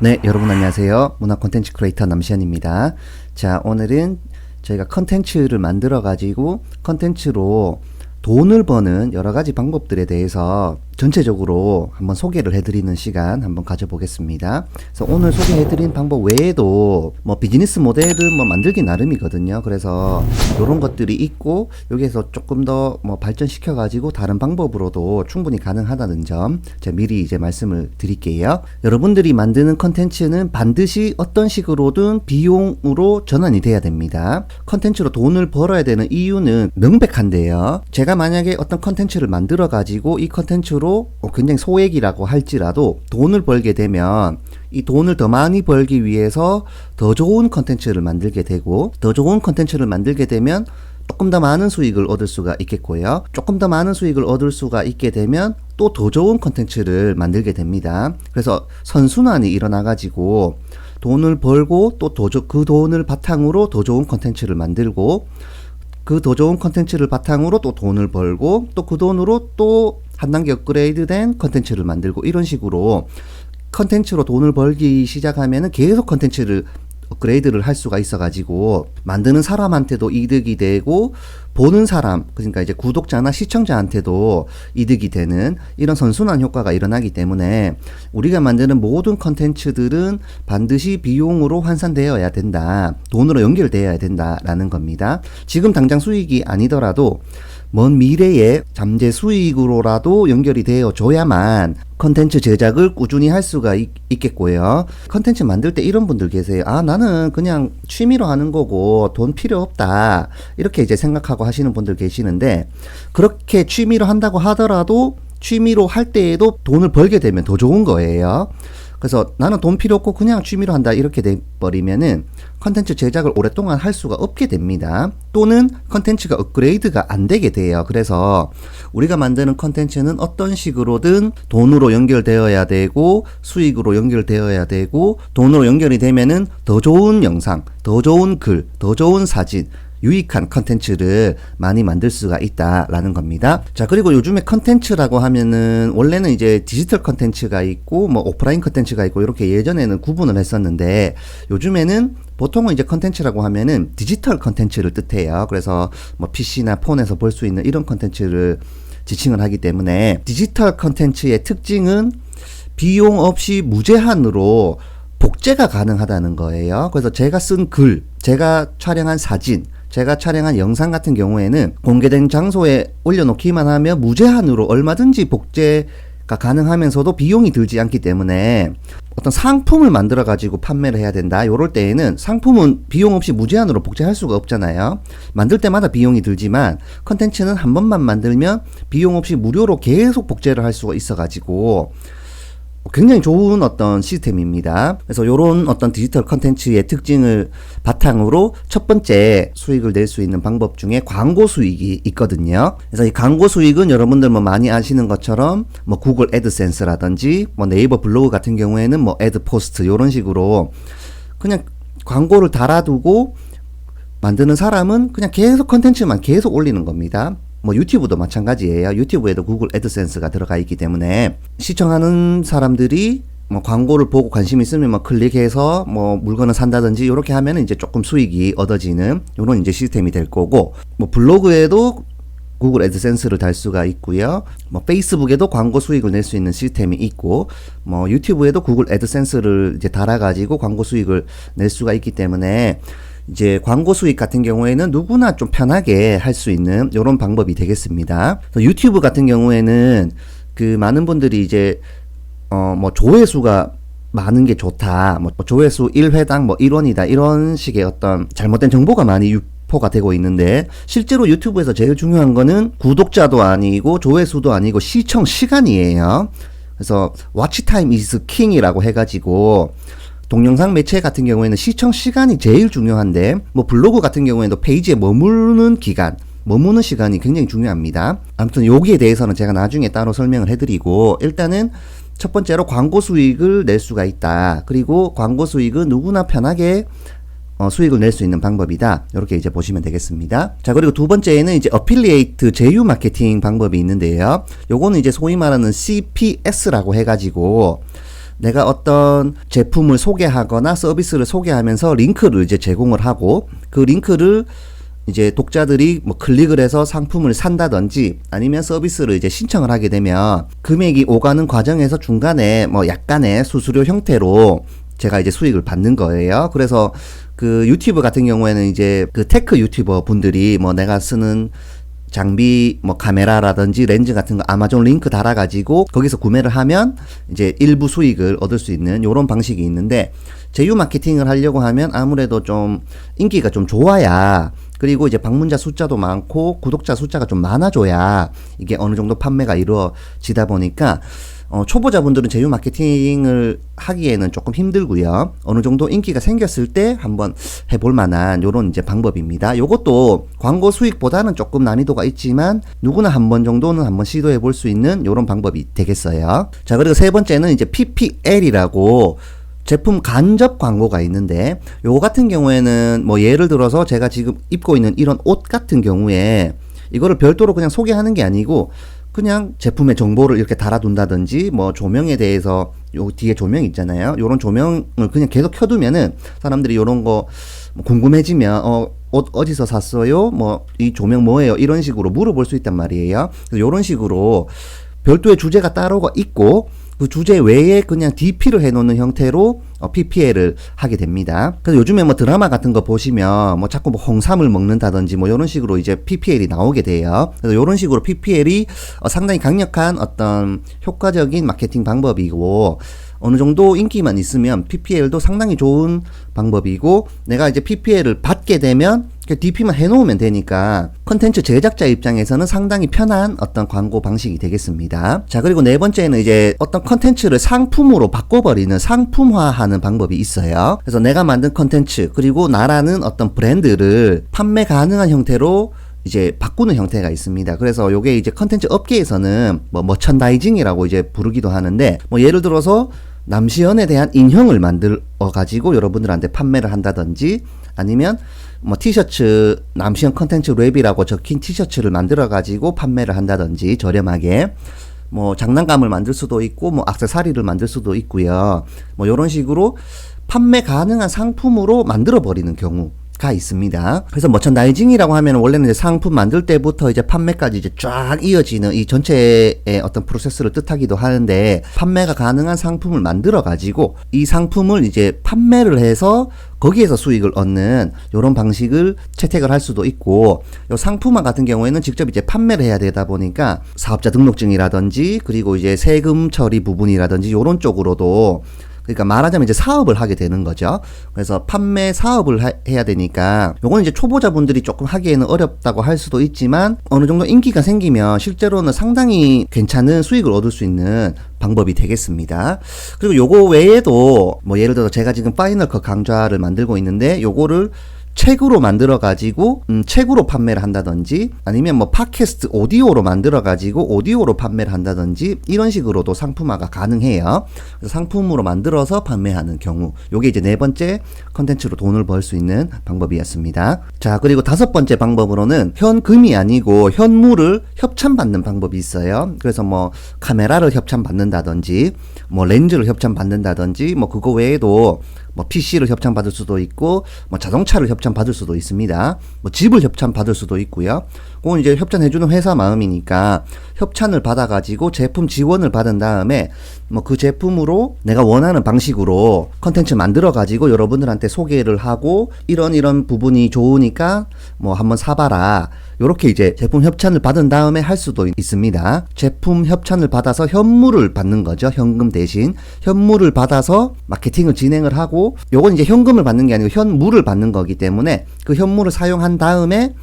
네, 여러분 안녕하세요. 문화 콘텐츠 크리에이터 남시현입니다. 자, 오늘은 저희가 컨텐츠를 만들어 가지고 컨텐츠로 돈을 버는 여러 가지 방법들에 대해서 전체적으로 한번 소개를 해드리는 시간 한번 가져보겠습니다. 그래서 오늘 소개해드린 방법 외에도 뭐 비즈니스 모델은 뭐 만들기 나름이거든요. 그래서 이런 것들이 있고 여기에서 조금 더 뭐 발전시켜 가지고 다른 방법으로도 충분히 가능하다는 점 제가 미리 이제 말씀을 드릴게요. 여러분들이 만드는 컨텐츠는 반드시 어떤 식으로든 비용으로 전환이 돼야 됩니다. 컨텐츠로 돈을 벌어야 되는 이유는 명백한데요. 제가 만약에 어떤 컨텐츠를 만들어 가지고 이 컨텐츠로 굉장히 소액이라고 할지라도 돈을 벌게 되면 이 돈을 더 많이 벌기 위해서 더 좋은 컨텐츠를 만들게 되고, 더 좋은 컨텐츠를 만들게 되면 조금 더 많은 수익을 얻을 수가 있겠고요. 조금 더 많은 수익을 얻을 수가 있게 되면 또 더 좋은 컨텐츠를 만들게 됩니다. 그래서 선순환이 일어나 가지고 돈을 벌고 또 그 돈을 바탕으로 더 좋은 컨텐츠를 만들고, 그 더 좋은 컨텐츠를 바탕으로 또 돈을 벌고, 또 그 돈으로 또 한 단계 업그레이드 된 컨텐츠를 만들고, 이런 식으로 컨텐츠로 돈을 벌기 시작하면은 계속 컨텐츠를 업그레이드를 할 수가 있어 가지고 만드는 사람한테도 이득이 되고 보는 사람, 그러니까 이제 구독자나 시청자한테도 이득이 되는 이런 선순환 효과가 일어나기 때문에 우리가 만드는 모든 컨텐츠들은 반드시 비용으로 환산되어야 된다, 돈으로 연결되어야 된다라는 겁니다. 지금 당장 수익이 아니더라도 먼 미래에 잠재 수익으로라도 연결이 되어 줘야만 컨텐츠 제작을 꾸준히 할 수가 있겠고요. 컨텐츠 만들 때 이런 분들 계세요. 아, 나는 그냥 취미로 하는 거고 돈 필요 없다, 이렇게 이제 생각하고 하시는 분들 계시는데, 그렇게 취미로 한다고 하더라도 취미로 할 때에도 돈을 벌게 되면 더 좋은 거예요. 그래서 나는 돈 필요 없고 그냥 취미로 한다, 이렇게 돼버리면은 컨텐츠 제작을 오랫동안 할 수가 없게 됩니다. 또는 컨텐츠가 업그레이드가 안 되게 돼요. 그래서 우리가 만드는 컨텐츠는 어떤 식으로든 돈으로 연결되어야 되고 수익으로 연결되어야 되고, 돈으로 연결이 되면은 더 좋은 영상, 더 좋은 글, 더 좋은 사진, 유익한 컨텐츠를 많이 만들 수가 있다라는 겁니다. 자, 그리고 요즘에 컨텐츠라고 하면은 원래는 이제 디지털 컨텐츠가 있고 뭐 오프라인 컨텐츠가 있고 이렇게 예전에는 구분을 했었는데, 요즘에는 보통은 이제 컨텐츠라고 하면은 디지털 컨텐츠를 뜻해요. 그래서 뭐 PC나 폰에서 볼 수 있는 이런 컨텐츠를 지칭을 하기 때문에, 디지털 컨텐츠의 특징은 비용 없이 무제한으로 복제가 가능하다는 거예요. 그래서 제가 쓴 글, 제가 촬영한 사진, 제가 촬영한 영상 같은 경우에는 공개된 장소에 올려놓기만 하면 무제한으로 얼마든지 복제가 가능하면서도 비용이 들지 않기 때문에, 어떤 상품을 만들어 가지고 판매를 해야 된다, 요럴 때에는 상품은 비용 없이 무제한으로 복제할 수가 없잖아요. 만들 때마다 비용이 들지만 컨텐츠는 한 번만 만들면 비용 없이 무료로 계속 복제를 할 수가 있어 가지고 굉장히 좋은 어떤 시스템입니다. 그래서 요런 어떤 디지털 컨텐츠의 특징을 바탕으로 첫 번째 수익을 낼 수 있는 방법 중에 광고 수익이 있거든요. 그래서 이 광고 수익은 여러분들 뭐 많이 아시는 것처럼 뭐 구글 애드센스라든지 뭐 네이버 블로그 같은 경우에는 뭐 애드포스트, 요런 식으로 그냥 광고를 달아두고 만드는 사람은 그냥 계속 컨텐츠만 계속 올리는 겁니다. 뭐 유튜브도 마찬가지예요. 유튜브에도 구글 애드센스가 들어가 있기 때문에 시청하는 사람들이 뭐 광고를 보고 관심 있으면 뭐 클릭해서 뭐 물건을 산다든지 이렇게 하면 이제 조금 수익이 얻어지는 이런 이제 시스템이 될 거고, 뭐 블로그에도 구글 애드센스를 달 수가 있고요. 뭐 페이스북에도 광고 수익을 낼 수 있는 시스템이 있고, 뭐 유튜브에도 구글 애드센스를 이제 달아가지고 광고 수익을 낼 수가 있기 때문에 이제 광고 수익 같은 경우에는 누구나 좀 편하게 할 수 있는 이런 방법이 되겠습니다. 유튜브 같은 경우에는 그 많은 분들이 이제 뭐 조회수가 많은 게 좋다, 뭐 조회수 1회당 뭐 1원이다, 이런 식의 어떤 잘못된 정보가 많이 유포가 되고 있는데, 실제로 유튜브에서 제일 중요한 거는 구독자도 아니고 조회수도 아니고 시청 시간이에요. 그래서 watch time is king이라고 해가지고 동영상 매체 같은 경우에는 시청 시간이 제일 중요한데, 뭐 블로그 같은 경우에도 페이지에 머무는 기간, 머무는 시간이 굉장히 중요합니다. 아무튼 여기에 대해서는 제가 나중에 따로 설명을 해드리고, 일단은 첫 번째로 광고 수익을 낼 수가 있다. 그리고 광고 수익은 누구나 편하게 수익을 낼 수 있는 방법이다. 이렇게 이제 보시면 되겠습니다. 자, 그리고 두 번째에는 이제 어필리에이트 제휴 마케팅 방법이 있는데요. 요거는 이제 소위 말하는 CPS라고 해가지고 내가 어떤 제품을 소개하거나 서비스를 소개하면서 링크를 이제 제공을 하고 그 링크를 이제 독자들이 뭐 클릭을 해서 상품을 산다든지 아니면 서비스를 이제 신청을 하게 되면 금액이 오가는 과정에서 중간에 뭐 약간의 수수료 형태로 제가 이제 수익을 받는 거예요. 그래서 그 유튜브 같은 경우에는 이제 그 테크 유튜버 분들이 뭐 내가 쓰는 장비 뭐 카메라라든지 렌즈 같은 거 아마존 링크 달아가지고 거기서 구매를 하면 이제 일부 수익을 얻을 수 있는 요런 방식이 있는데 제휴 마케팅을 하려고 하면 아무래도 좀 인기가 좀 좋아야 그리고 이제 방문자 숫자도 많고 구독자 숫자가 좀 많아져야 이게 어느 정도 판매가 이루어지다 보니까 초보자분들은 제휴 마케팅을 하기에는 조금 힘들고요. 어느 정도 인기가 생겼을 때 한번 해볼 만한 요런 이제 방법입니다. 요것도 광고 수익보다는 조금 난이도가 있지만 누구나 한 번 정도는 한번 시도해 볼 수 있는 요런 방법이 되겠어요. 자, 그리고 세 번째는 이제 PPL이라고 제품 간접 광고가 있는데 요거 같은 경우에는 뭐 예를 들어서 제가 지금 입고 있는 이런 옷 같은 경우에 이거를 별도로 그냥 소개하는 게 아니고 그냥 제품의 정보를 이렇게 달아둔다든지 뭐 조명에 대해서 요 뒤에 조명 있잖아요. 요런 조명을 그냥 계속 켜두면은 사람들이 요런 거 궁금해지면 옷 어디서 샀어요? 뭐 이 조명 뭐예요? 이런 식으로 물어볼 수 있단 말이에요. 그래서 요런 식으로 별도의 주제가 따로가 있고 그 주제 외에 그냥 DP를 해놓는 형태로 PPL을 하게 됩니다. 그래서 요즘에 뭐 드라마 같은 거 보시면 뭐 자꾸 뭐 홍삼을 먹는다든지 뭐 이런 식으로 이제 PPL이 나오게 돼요. 그래서 이런 식으로 PPL이 상당히 강력한 어떤 효과적인 마케팅 방법이고 어느 정도 인기만 있으면 PPL도 상당히 좋은 방법이고 내가 이제 PPL을 받게 되면 DP만 해놓으면 되니까 컨텐츠 제작자 입장에서는 상당히 편한 어떤 광고 방식이 되겠습니다. 자, 그리고 네 번째는 이제 어떤 컨텐츠를 상품으로 바꿔버리는 상품화하는 방법이 있어요. 그래서 내가 만든 컨텐츠 그리고 나라는 어떤 브랜드를 판매 가능한 형태로 이제 바꾸는 형태가 있습니다. 그래서 요게 이제 컨텐츠 업계에서는 뭐 머천다이징이라고 이제 부르기도 하는데 뭐 예를 들어서 남시연에 대한 인형을 만들어 가지고 여러분들한테 판매를 한다든지 아니면 뭐 티셔츠 남시연 컨텐츠 랩이라고 적힌 티셔츠를 만들어 가지고 판매를 한다든지 저렴하게 뭐 장난감을 만들 수도 있고 뭐 액세서리를 만들 수도 있고요. 뭐 요런 식으로 판매 가능한 상품으로 만들어 버리는 경우가 있습니다. 그래서 머천다이징이라고 하면 원래는 이제 상품 만들 때부터 이제 판매까지 이제 쫙 이어지는 이 전체의 어떤 프로세스를 뜻하기도 하는데 판매가 가능한 상품을 만들어 가지고 이 상품을 이제 판매를 해서 거기에서 수익을 얻는 이런 방식을 채택을 할 수도 있고 요 상품화 같은 경우에는 직접 이제 판매를 해야 되다 보니까 사업자 등록증이라든지 그리고 이제 세금 처리 부분이라든지 이런 쪽으로도 그러니까 말하자면 이제 사업을 하게 되는 거죠. 그래서 판매 사업을 해야 되니까 요거는 이제 초보자분들이 조금 하기에는 어렵다고 할 수도 있지만 어느 정도 인기가 생기면 실제로는 상당히 괜찮은 수익을 얻을 수 있는 방법이 되겠습니다. 그리고 요거 외에도 뭐 예를 들어 제가 지금 파이널 컷 강좌를 만들고 있는데 요거를 책으로 만들어 가지고 책으로 판매를 한다든지 아니면 뭐 팟캐스트 오디오로 만들어 가지고 오디오로 판매를 한다든지 이런 식으로도 상품화가 가능해요. 그래서 상품으로 만들어서 판매하는 경우 요게 이제 네 번째 컨텐츠로 돈을 벌 수 있는 방법이었습니다. 자, 그리고 다섯 번째 방법으로는 현금이 아니고 현물을 협찬받는 방법이 있어요. 그래서 뭐 카메라를 협찬받는다든지 뭐 렌즈를 협찬받는다든지 뭐 그거 외에도 뭐 PC를 협찬받을 수도 있고 뭐 자동차를 협찬받을 수도 있습니다. 뭐 집을 협찬받을 수도 있고요. 그건 이제 협찬해주는 회사 마음이니까 협찬을 받아가지고 제품 지원을 받은 다음에 뭐 그 제품으로 내가 원하는 방식으로 컨텐츠 만들어가지고 여러분들한테 소개를 하고 이런 부분이 좋으니까 뭐 한번 사봐라. 요렇게 이제 제품 협찬을 받은 다음에 할 수도 있습니다. 제품 협찬을 받아서 현물을 받는 거죠. 현금 대신 현물을 받아서 마케팅을 진행을 하고 요건 이제 현금을 받는 게 아니고 현물을 받는 거기 때문에 그 현물을 사용한 다음에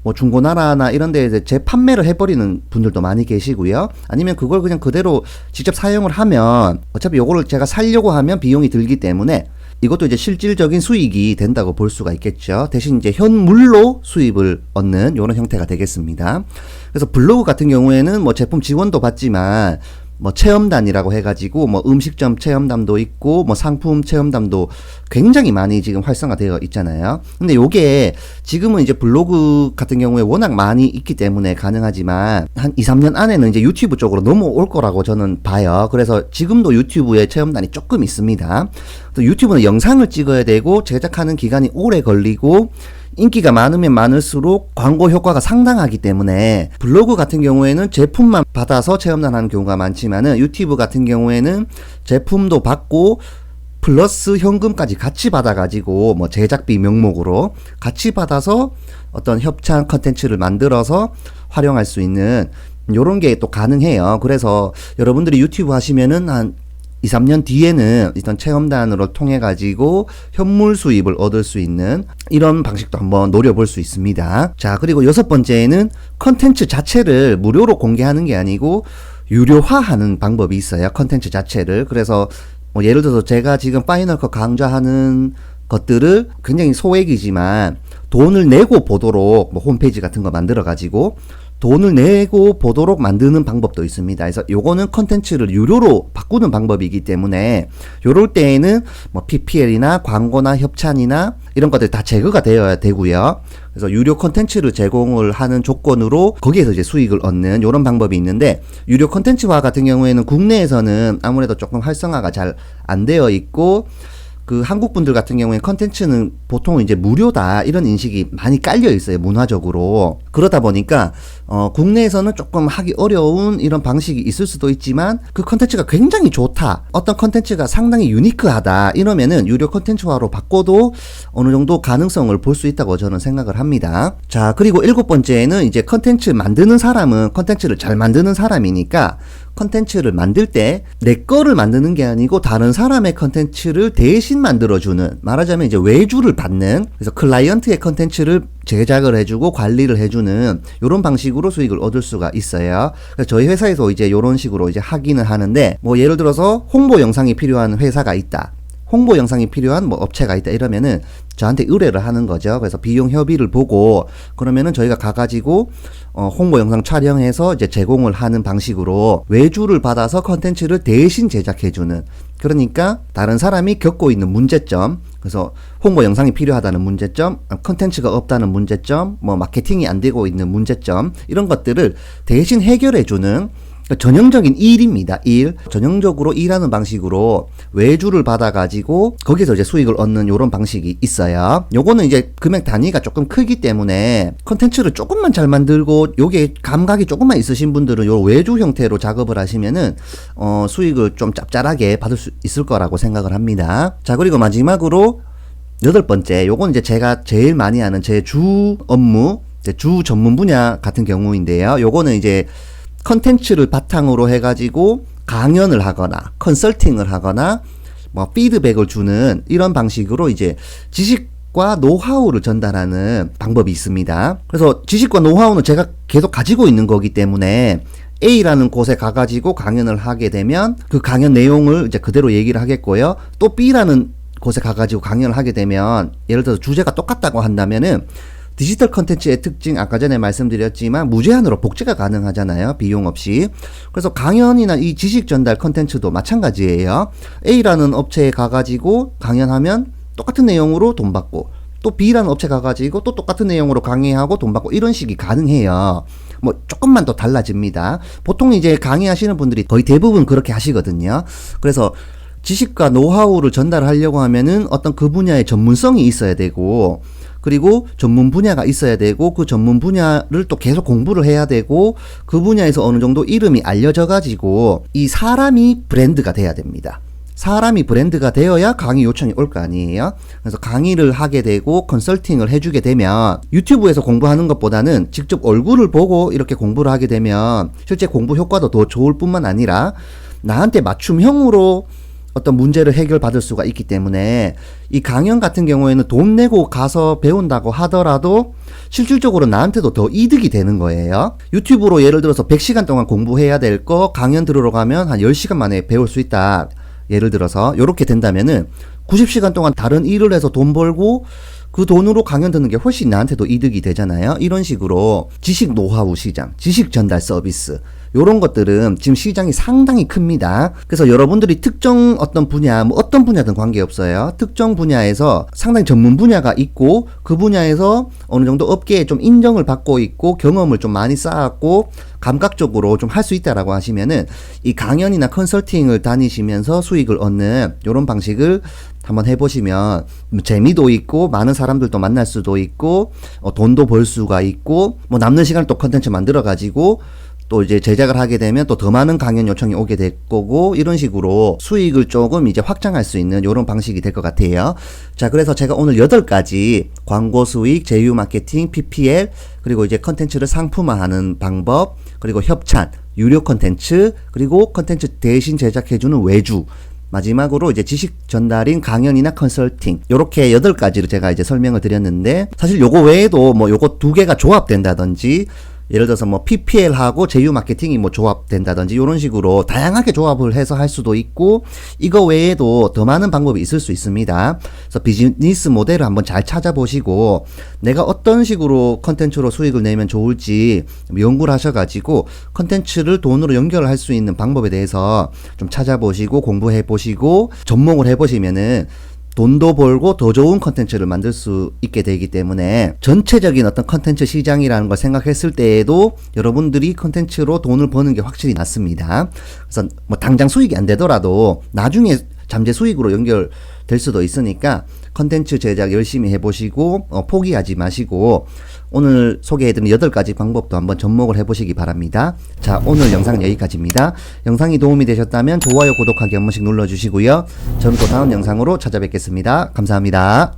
뭐 중고나라나 이런 데에 재판매를 해버리는 분들도 많이 계시고요. 아니면 그걸 그냥 그대로 직접 사용을 하면 어차피 요거를 제가 살려고 하면 비용이 들기 때문에 이것도 이제 실질적인 수익이 된다고 볼 수가 있겠죠. 대신 이제 현물로 수입을 얻는 이런 형태가 되겠습니다. 그래서 블로그 같은 경우에는 뭐 제품 지원도 받지만 뭐 체험단이라고 해가지고 뭐 음식점 체험단도 있고 뭐 상품 체험단도 굉장히 많이 지금 활성화되어 있잖아요. 근데 요게 지금은 이제 블로그 같은 경우에 워낙 많이 있기 때문에 가능하지만 한 2, 3년 안에는 이제 유튜브 쪽으로 넘어올 거라고 저는 봐요. 그래서 지금도 유튜브에 체험단이 조금 있습니다. 또 유튜브는 영상을 찍어야 되고 제작하는 기간이 오래 걸리고 인기가 많으면 많을수록 광고 효과가 상당하기 때문에 블로그 같은 경우에는 제품만 받아서 체험단 하는 경우가 많지만은 유튜브 같은 경우에는 제품도 받고 플러스 현금까지 같이 받아가지고 뭐 제작비 명목으로 같이 받아서 어떤 협찬 컨텐츠를 만들어서 활용할 수 있는 요런 게 또 가능해요. 그래서 여러분들이 유튜브 하시면은 한 2, 3년 뒤에는 일단 체험단으로 통해 가지고 현물 수입을 얻을 수 있는 이런 방식도 한번 노려볼 수 있습니다. 자, 그리고 6번째는 컨텐츠 자체를 무료로 공개하는 게 아니고 유료화하는 방법이 있어요. 컨텐츠 자체를. 그래서 뭐 예를 들어서 제가 지금 파이널 컷 강좌하는 것들을 굉장히 소액이지만 돈을 내고 보도록 뭐 홈페이지 같은 거 만들어 가지고 돈을 내고 보도록 만드는 방법도 있습니다. 그래서 요거는 컨텐츠를 유료로 바꾸는 방법이기 때문에 요럴 때에는 뭐 PPL이나 광고나 협찬이나 이런 것들 다 제거가 되어야 되고요. 그래서 유료 컨텐츠를 제공을 하는 조건으로 거기에서 이제 수익을 얻는 요런 방법이 있는데 유료 컨텐츠화 같은 경우에는 국내에서는 아무래도 조금 활성화가 잘 안 되어 있고 그 한국 분들 같은 경우에 컨텐츠는 보통 이제 무료다 이런 인식이 많이 깔려 있어요. 문화적으로. 그러다 보니까 국내에서는 조금 하기 어려운 이런 방식이 있을 수도 있지만 그 컨텐츠가 굉장히 좋다. 어떤 컨텐츠가 상당히 유니크하다. 이러면은 유료 컨텐츠화로 바꿔도 어느 정도 가능성을 볼 수 있다고 저는 생각을 합니다. 자, 그리고 7번째는 이제 컨텐츠 만드는 사람은 컨텐츠를 잘 만드는 사람이니까 컨텐츠를 만들 때 내 거를 만드는 게 아니고 다른 사람의 컨텐츠를 대신 만들어주는, 말하자면 이제 외주를 받는, 그래서 클라이언트의 컨텐츠를 제작을 해주고 관리를 해주는 이런 방식으로 수익을 얻을 수가 있어요. 그래서 저희 회사에서 이제 이런 식으로 이제 하기는 하는데, 뭐 예를 들어서 홍보 영상이 필요한 회사가 있다. 홍보 영상이 필요한 뭐 업체가 있다 이러면은 저한테 의뢰를 하는 거죠. 그래서 비용 협의를 보고 그러면은 저희가 가가지고 홍보 영상 촬영해서 이제 제공을 하는 방식으로 외주를 받아서 컨텐츠를 대신 제작해주는, 그러니까 다른 사람이 겪고 있는 문제점, 그래서 홍보 영상이 필요하다는 문제점, 컨텐츠가 없다는 문제점, 뭐 마케팅이 안 되고 있는 문제점, 이런 것들을 대신 해결해주는 전형적인 일입니다. 일. 전형적으로 일하는 방식으로 외주를 받아가지고 거기서 이제 수익을 얻는 요런 방식이 있어요. 요거는 이제 금액 단위가 조금 크기 때문에 컨텐츠를 조금만 잘 만들고 요게 감각이 조금만 있으신 분들은 요 외주 형태로 작업을 하시면은 수익을 좀 짭짤하게 받을 수 있을 거라고 생각을 합니다. 자, 그리고 마지막으로 8번째, 요건 이제 제가 제일 많이 하는 제 주 업무, 주 전문 분야 같은 경우인데요. 요거는 이제 컨텐츠를 바탕으로 해가지고 강연을 하거나 컨설팅을 하거나 뭐 피드백을 주는 이런 방식으로 이제 지식과 노하우를 전달하는 방법이 있습니다. 그래서 지식과 노하우는 제가 계속 가지고 있는 거기 때문에 A라는 곳에 가가지고 강연을 하게 되면 그 강연 내용을 이제 그대로 얘기를 하겠고요. 또 B라는 곳에 가가지고 강연을 하게 되면 예를 들어서 주제가 똑같다고 한다면은 디지털 컨텐츠의 특징, 아까 전에 말씀드렸지만 무제한으로 복제가 가능하잖아요. 비용 없이. 그래서 강연이나 이 지식 전달 컨텐츠도 마찬가지예요. A라는 업체에 가가지고 강연하면 똑같은 내용으로 돈 받고, 또 B라는 업체 가가지고 또 똑같은 내용으로 강의하고 돈 받고, 이런 식이 가능해요. 뭐 조금만 더 달라집니다. 보통 이제 강의하시는 분들이 거의 대부분 그렇게 하시거든요. 그래서 지식과 노하우를 전달하려고 하면은 어떤 그 분야의 전문성이 있어야 되고, 그리고 전문 분야가 있어야 되고, 그 전문 분야를 또 계속 공부를 해야 되고, 그 분야에서 어느 정도 이름이 알려져 가지고 이 사람이 브랜드가 돼야 됩니다. 사람이 브랜드가 되어야 강의 요청이 올 거 아니에요. 그래서 강의를 하게 되고 컨설팅을 해주게 되면 유튜브에서 공부하는 것보다는 직접 얼굴을 보고 이렇게 공부를 하게 되면 실제 공부 효과도 더 좋을 뿐만 아니라 나한테 맞춤형으로 어떤 문제를 해결받을 수가 있기 때문에 이 강연 같은 경우에는 돈 내고 가서 배운다고 하더라도 실질적으로 나한테도 더 이득이 되는 거예요. 유튜브로 예를 들어서 100시간 동안 공부해야 될 거 강연 들으러 가면 한 10시간 만에 배울 수 있다. 예를 들어서 요렇게 된다면은 90시간 동안 다른 일을 해서 돈 벌고 그 돈으로 강연 듣는 게 훨씬 나한테도 이득이 되잖아요. 이런 식으로 지식 노하우 시장, 지식 전달 서비스, 요런 것들은 지금 시장이 상당히 큽니다. 그래서 여러분들이 특정 어떤 분야, 뭐 어떤 분야든 관계없어요. 특정 분야에서 상당히 전문 분야가 있고 그 분야에서 어느 정도 업계에 좀 인정을 받고 있고 경험을 좀 많이 쌓았고 감각적으로 좀 할 수 있다라고 하시면은 이 강연이나 컨설팅을 다니시면서 수익을 얻는 요런 방식을 한번 해보시면 재미도 있고 많은 사람들도 만날 수도 있고 돈도 벌 수가 있고 뭐 남는 시간을 또 컨텐츠 만들어 가지고 또 이제 제작을 하게 되면 또 더 많은 강연 요청이 오게 될 거고 이런 식으로 수익을 조금 이제 확장할 수 있는 이런 방식이 될 것 같아요. 자, 그래서 제가 오늘 8가지 광고 수익, 제휴 마케팅, PPL, 그리고 이제 컨텐츠를 상품화하는 방법, 그리고 협찬, 유료 컨텐츠, 그리고 컨텐츠 대신 제작해주는 외주, 마지막으로 이제 지식 전달인 강연이나 컨설팅, 요렇게 8가지를 제가 이제 설명을 드렸는데, 사실 요거 외에도 뭐 요거 2개가 조합된다든지, 예를 들어서 뭐 PPL하고 제휴 마케팅이 뭐 조합된다든지 이런 식으로 다양하게 조합을 해서 할 수도 있고 이거 외에도 더 많은 방법이 있을 수 있습니다. 그래서 비즈니스 모델을 한번 잘 찾아보시고 내가 어떤 식으로 컨텐츠로 수익을 내면 좋을지 연구를 하셔가지고 컨텐츠를 돈으로 연결할 수 있는 방법에 대해서 좀 찾아보시고 공부해보시고 접목을 해보시면은 돈도 벌고 더 좋은 컨텐츠를 만들 수 있게 되기 때문에 전체적인 어떤 컨텐츠 시장이라는 걸 생각했을 때에도 여러분들이 컨텐츠로 돈을 버는 게 확실히 낫습니다. 그래서 뭐 당장 수익이 안 되더라도 나중에 잠재 수익으로 연결될 수도 있으니까 컨텐츠 제작 열심히 해보시고 포기하지 마시고 오늘 소개해드린 8가지 방법도 한번 접목을 해보시기 바랍니다. 자, 오늘 영상은 여기까지입니다. 영상이 도움이 되셨다면 좋아요, 구독하기 한 번씩 눌러주시고요. 저는 또 다음 영상으로 찾아뵙겠습니다. 감사합니다.